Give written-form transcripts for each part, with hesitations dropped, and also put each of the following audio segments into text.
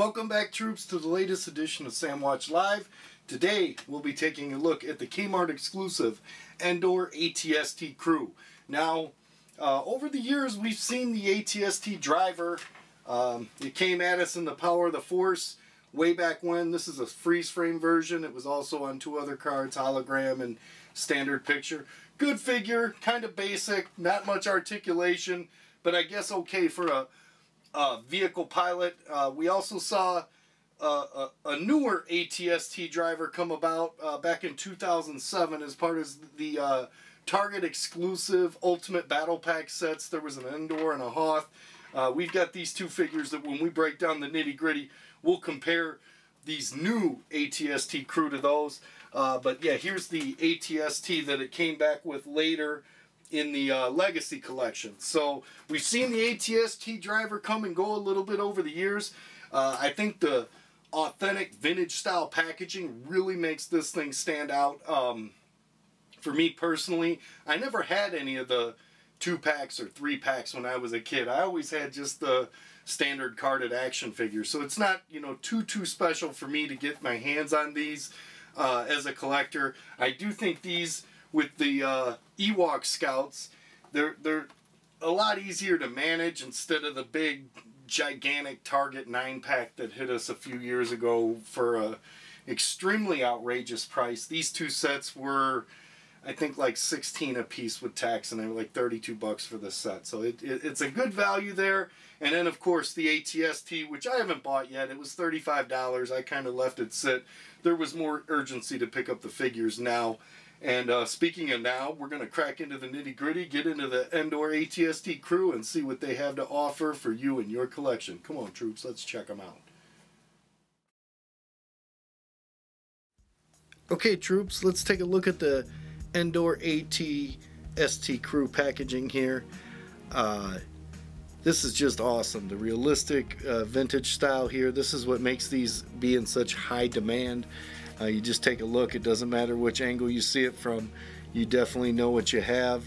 Welcome back, troops, to the latest edition of Sandwatch Live. Today we'll be taking a look at the Kmart exclusive Endor ATST crew. Now, over the years we've seen the ATST driver. It came at us in the Power of the Force way back when. This is a freeze frame version. It was also on two other cards, hologram and standard picture. Good figure, kind of basic, not much articulation, but I guess okay for a vehicle pilot. We also saw a newer ATST driver come about back in 2007 as part of the Target exclusive Ultimate Battle Pack sets. There was an Endor and a Hoth. We've got these two figures that when we break down the nitty gritty, we'll compare these new ATST crew to those. But yeah, here's the ATST that it came back with later in the Legacy collection. So we've seen the ATST driver come and go a little bit over the years. I think the authentic vintage style packaging really makes this thing stand out. For me personally, I never had any of the 2-packs or 3-packs when I was a kid. I always had just the standard carded action figures. So it's not, you know, too special for me to get my hands on these as a collector. I do think these with the Ewok Scouts, they're a lot easier to manage instead of the big gigantic Target 9-pack that hit us a few years ago for a extremely outrageous price. These two sets were, I think, like 16 a piece with tax, and they were like 32 bucks for the set. So it's a good value there. And then of course the ATST, which I haven't bought yet, it was $35. I kind of left it sit. There was more urgency to pick up the figures now. And speaking of now, we're going to crack into the nitty-gritty, get into the Endor ATST crew, and see what they have to offer for you and your collection. Come on, troops, let's check them out. Okay, troops, let's take a look at the Endor ATST crew packaging here. This is just awesome. The realistic vintage style here. This is what makes these be in such high demand. You just take a look. It doesn't matter which angle you see it from. You definitely know what you have.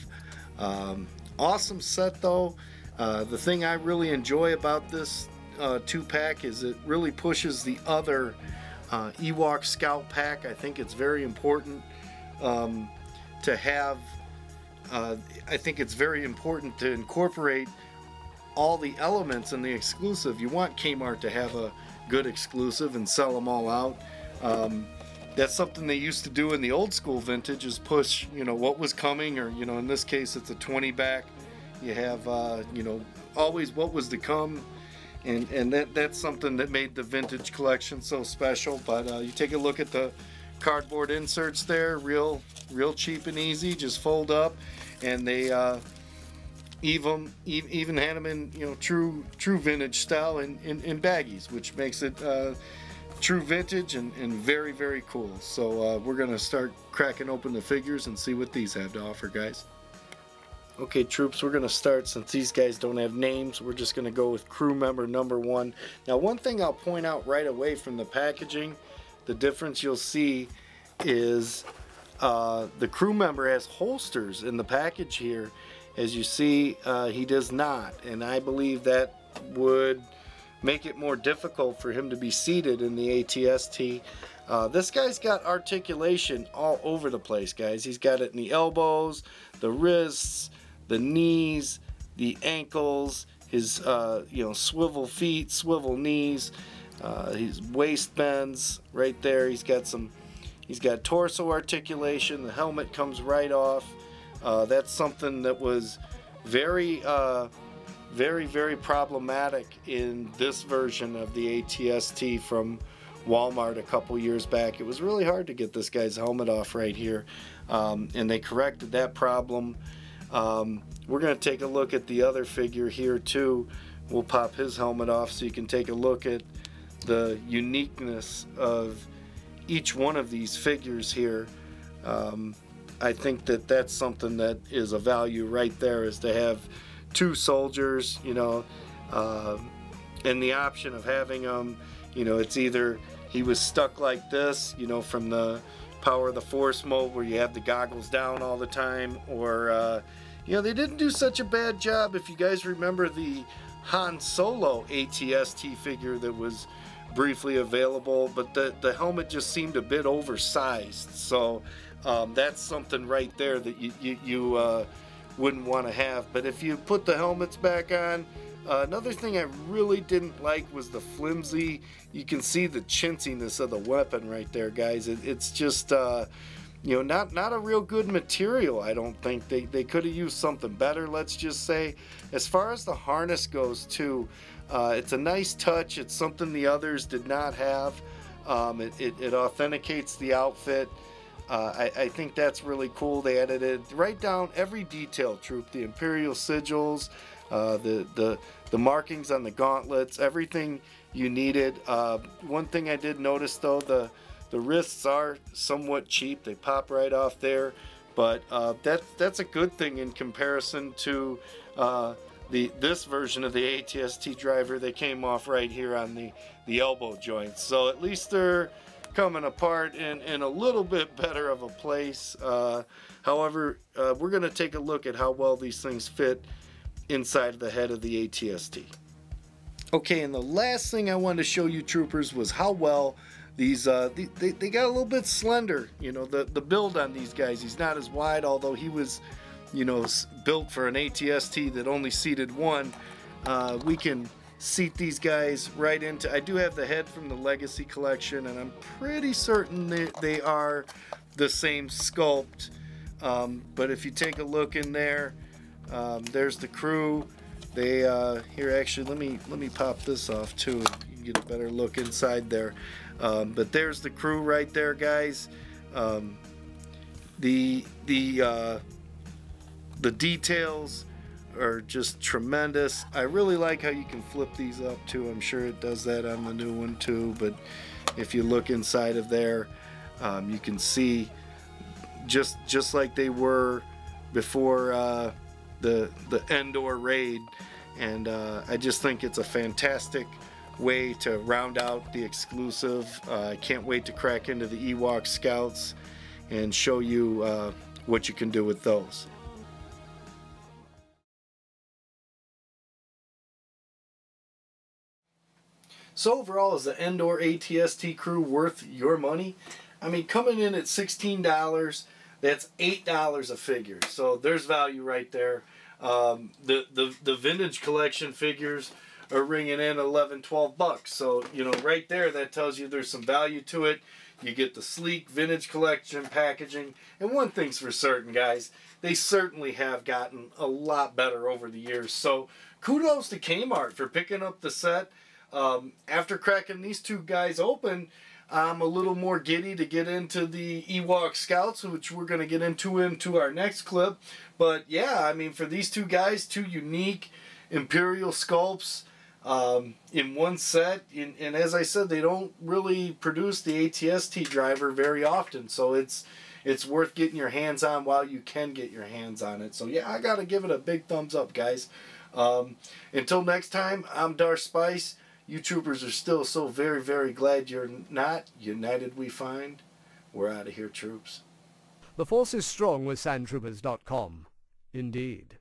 Awesome set though. The thing I really enjoy about this 2-pack is it really pushes the other Ewok Scout pack. I think it's very important to have. I think it's very important to incorporate all the elements in the exclusive. You want Kmart to have a good exclusive and sell them all out. That's something they used to do in the old school vintage, is push, you know, what was coming, or, you know, in this case it's a 20-back. You have, you know, always what was to come, and that's something that made the vintage collection so special. But you take a look at the cardboard inserts there, real cheap and easy, just fold up, and they even had them in, you know, true vintage style in baggies, which makes it true vintage and very cool. So we're gonna start cracking open the figures and see what these have to offer, guys. Okay, troops, we're gonna start, since these guys don't have names, we're just gonna go with crew member number 1. Now, one thing I'll point out right away from the packaging, the difference you'll see is the crew member has holsters in the package here. As you see, he does not, and I believe that would make it more difficult for him to be seated in the ATST. This guy's got articulation all over the place, guys. He's got it in the elbows, the wrists, the knees, the ankles, his you know, swivel feet, swivel knees, his waist bends right there. He's got torso articulation. The helmet comes right off. That's something that was very problematic in this version of the ATST from Walmart a couple years back. It was really hard to get this guy's helmet off right here, and they corrected that problem. We're going to take a look at the other figure here too. We'll pop his helmet off so you can take a look at the uniqueness of each one of these figures here. I think that that's something that is a value right there, is to have two soldiers, you know, and the option of having them, you know, it's either he was stuck like this, you know, from the Power of the Force mode where you have the goggles down all the time, or you know, they didn't do such a bad job. If you guys remember the Han Solo ATST figure that was briefly available, but the helmet just seemed a bit oversized. So that's something right there that you wouldn't want to have. But if you put the helmets back on, another thing I really didn't like was the flimsy. You can see the chintziness of the weapon right there, guys. It's just you know, not a real good material. I don't think they could have used something better, let's just say. As far as the harness goes too, it's a nice touch. It's something the others did not have. It authenticates the outfit. I think that's really cool. They added it right down every detail, Troop. The Imperial sigils, the markings on the gauntlets, everything you needed. One thing I did notice though, the wrists are somewhat cheap. They pop right off there, but that's a good thing in comparison to this version of the ATST driver. They came off right here on the elbow joints, so at least they're coming apart in a little bit better of a place. However, we're going to take a look at how well these things fit inside the head of the ATST. Okay, and the last thing I wanted to show you, troopers, was how well these they got a little bit slender. You know, the build on these guys. He's not as wide, although he was, you know, built for an ATST that only seated one. We can seat these guys right into. I do have the head from the Legacy collection, and I'm pretty certain they are the same sculpt. But if you take a look in there, there's the crew. They here, actually, let me pop this off too, and you can get a better look inside there. But there's the crew right there, guys. The details are just tremendous. I really like how you can flip these up too. I'm sure it does that on the new one too. But if you look inside of there, you can see just like they were before the Endor raid. And I just think it's a fantastic way to round out the exclusive. I can't wait to crack into the Ewok Scouts and show you what you can do with those. So overall, is the Endor ATST crew worth your money? I mean, coming in at $16, that's $8 a figure. So there's value right there. The vintage collection figures are ringing in 11, 12 bucks. So, you know, right there, that tells you there's some value to it. You get the sleek vintage collection packaging. And one thing's for certain, guys, they certainly have gotten a lot better over the years. So kudos to Kmart for picking up the set. After cracking these two guys open, I'm a little more giddy to get into the Ewok Scouts, which we're going to get into our next clip. But yeah, I mean, for these two guys, two unique Imperial sculpts in one set. And as I said, they don't really produce the ATST driver very often. So it's worth getting your hands on while you can get your hands on it. So yeah, I got to give it a big thumbs up, guys. Until next time, I'm Darth Spice. You troopers are still so very, very glad you're not. United we find. We're out of here, troops. The force is strong with sandtroopers.com. Indeed.